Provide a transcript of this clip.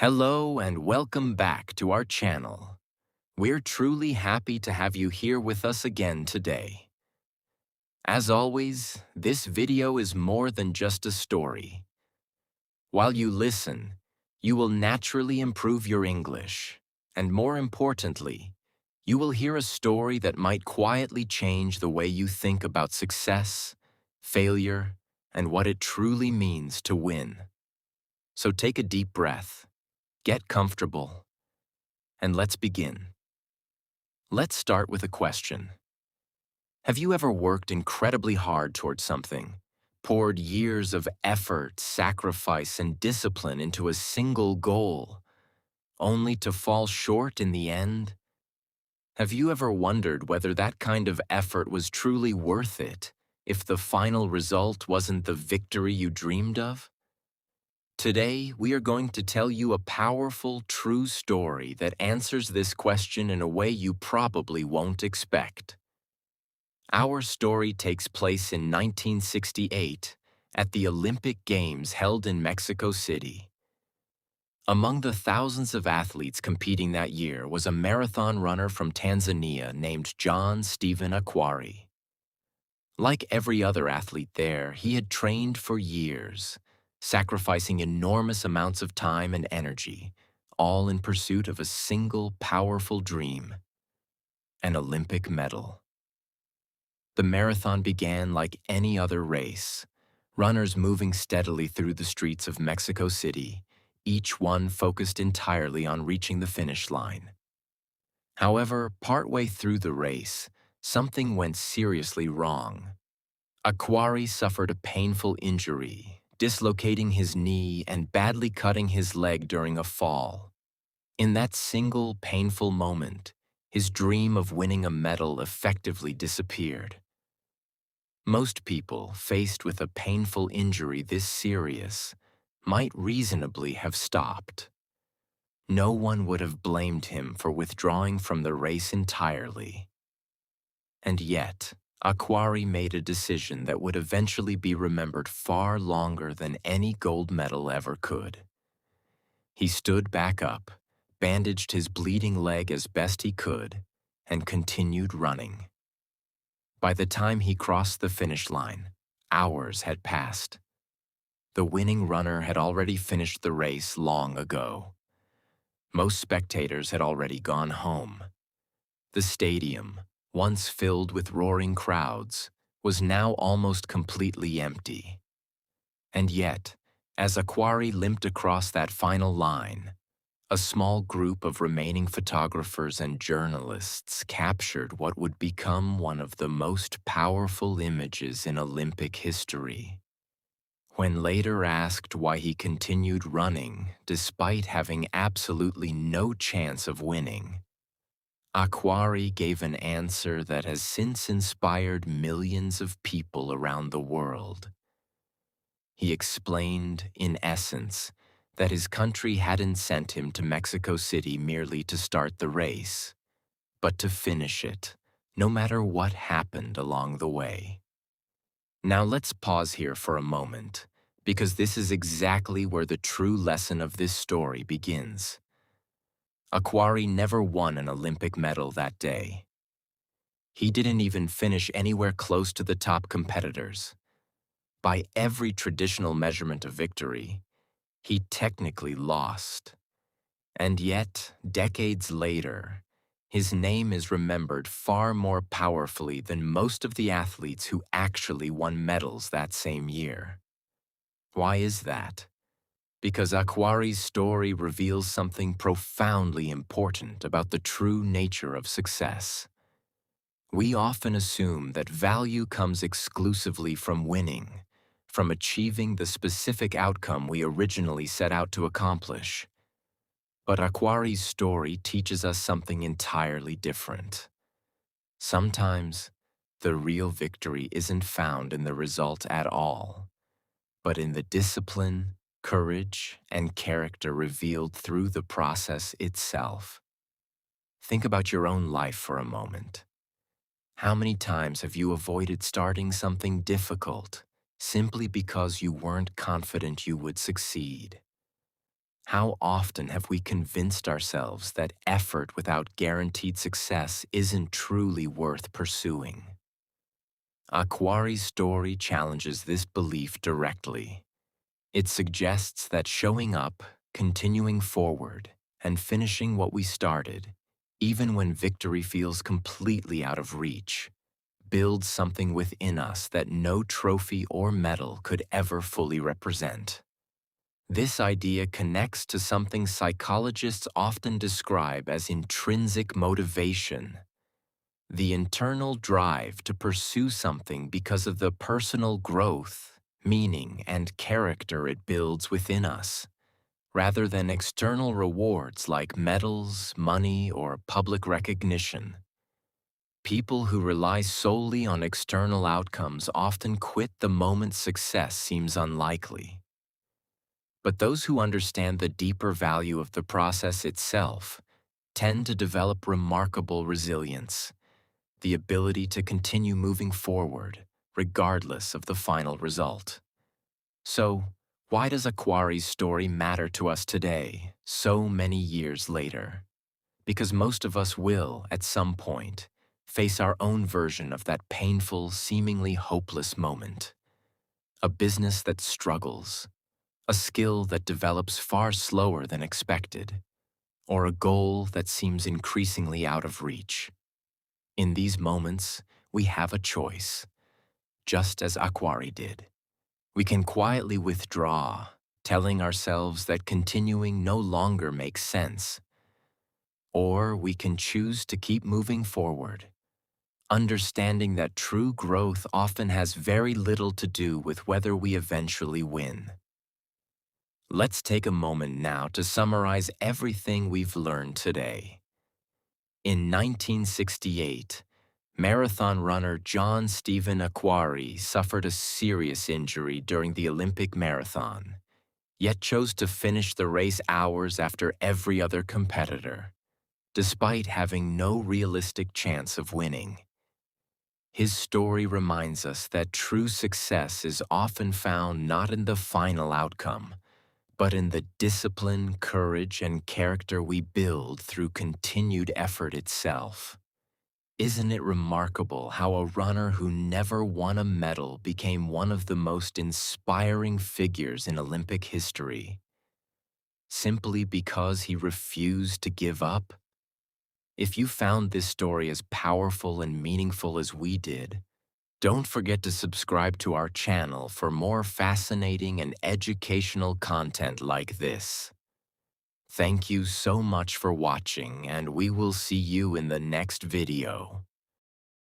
Hello and welcome back to our channel. We're truly happy to have you here with us again today. As always, this video is more than just a story. While you listen, you will naturally improve your English, and more importantly, you will hear a story that might quietly change the way you think about success, failure, and what it truly means to win. So take a deep breath, get comfortable, and let's begin. Let's start with a question. Have you ever worked incredibly hard towards something, poured years of effort, sacrifice, and discipline into a single goal, only to fall short in the end? Have you ever wondered whether that kind of effort was truly worth it, if the final result wasn't the victory you dreamed of? Today, we are going to tell you a powerful, true story that answers this question in a way you probably won't expect. Our story takes place in 1968 at the Olympic Games held in Mexico City. Among the thousands of athletes competing that year was a marathon runner from Tanzania named John Stephen Akhwari. Like every other athlete there, he had trained for years, sacrificing enormous amounts of time and energy, all in pursuit of a single powerful dream: an Olympic medal. The marathon began like any other race, runners moving steadily through the streets of Mexico City, each one focused entirely on reaching the finish line. However, partway through the race, something went seriously wrong. Akhwari suffered a painful injury, dislocating his knee and badly cutting his leg during a fall. In that single painful moment, his dream of winning a medal effectively disappeared. Most people, faced with a painful injury this serious, might reasonably have stopped. No one would have blamed him for withdrawing from the race entirely. And yet, Akhwari made a decision that would eventually be remembered far longer than any gold medal ever could. He stood back up, bandaged his bleeding leg as best he could, and continued running. By the time he crossed the finish line, hours had passed. The winning runner had already finished the race long ago. Most spectators had already gone home. The stadium, once filled with roaring crowds, was now almost completely empty. And yet, as Akhwari limped across that final line, a small group of remaining photographers and journalists captured what would become one of the most powerful images in Olympic history. When later asked why he continued running despite having absolutely no chance of winning, Akhwari gave an answer that has since inspired millions of people around the world. He explained, in essence, that his country hadn't sent him to Mexico City merely to start the race, but to finish it, no matter what happened along the way. Now let's pause here for a moment, because this is exactly where the true lesson of this story begins. Akhwari never won an Olympic medal that day. He didn't even finish anywhere close to the top competitors. By every traditional measurement of victory, he technically lost. And yet, decades later, his name is remembered far more powerfully than most of the athletes who actually won medals that same year. Why is that? Because Akhwari's story reveals something profoundly important about the true nature of success. We often assume that value comes exclusively from winning, from achieving the specific outcome we originally set out to accomplish. But Akhwari's story teaches us something entirely different. Sometimes, the real victory isn't found in the result at all, but in the discipline, courage, and character revealed through the process itself. Think about your own life for a moment. How many times have you avoided starting something difficult simply because you weren't confident you would succeed? How often have we convinced ourselves that effort without guaranteed success isn't truly worth pursuing? Akhwari's story challenges this belief directly. It suggests that showing up, continuing forward, and finishing what we started, even when victory feels completely out of reach, builds something within us that no trophy or medal could ever fully represent. This idea connects to something psychologists often describe as intrinsic motivation, the internal drive to pursue something because of the personal growth, meaning, and character it builds within us, rather than external rewards like medals, money, or public recognition. People who rely solely on external outcomes often quit the moment success seems unlikely. But those who understand the deeper value of the process itself tend to develop remarkable resilience, the ability to continue moving forward, regardless of the final result. So, why does Akhwari's story matter to us today, so many years later? Because most of us will, at some point, face our own version of that painful, seemingly hopeless moment. A business that struggles, a skill that develops far slower than expected, or a goal that seems increasingly out of reach. In these moments, we have a choice, just as Akhwari did. We can quietly withdraw, telling ourselves that continuing no longer makes sense. Or we can choose to keep moving forward, understanding that true growth often has very little to do with whether we eventually win. Let's take a moment now to summarize everything we've learned today. In 1968, marathon runner John Stephen Akhwari suffered a serious injury during the Olympic marathon, yet chose to finish the race hours after every other competitor, despite having no realistic chance of winning. His story reminds us that true success is often found not in the final outcome, but in the discipline, courage, and character we build through continued effort itself. Isn't it remarkable how a runner who never won a medal became one of the most inspiring figures in Olympic history, simply because he refused to give up? If you found this story as powerful and meaningful as we did, don't forget to subscribe to our channel for more fascinating and educational content like this. Thank you so much for watching, and we will see you in the next video.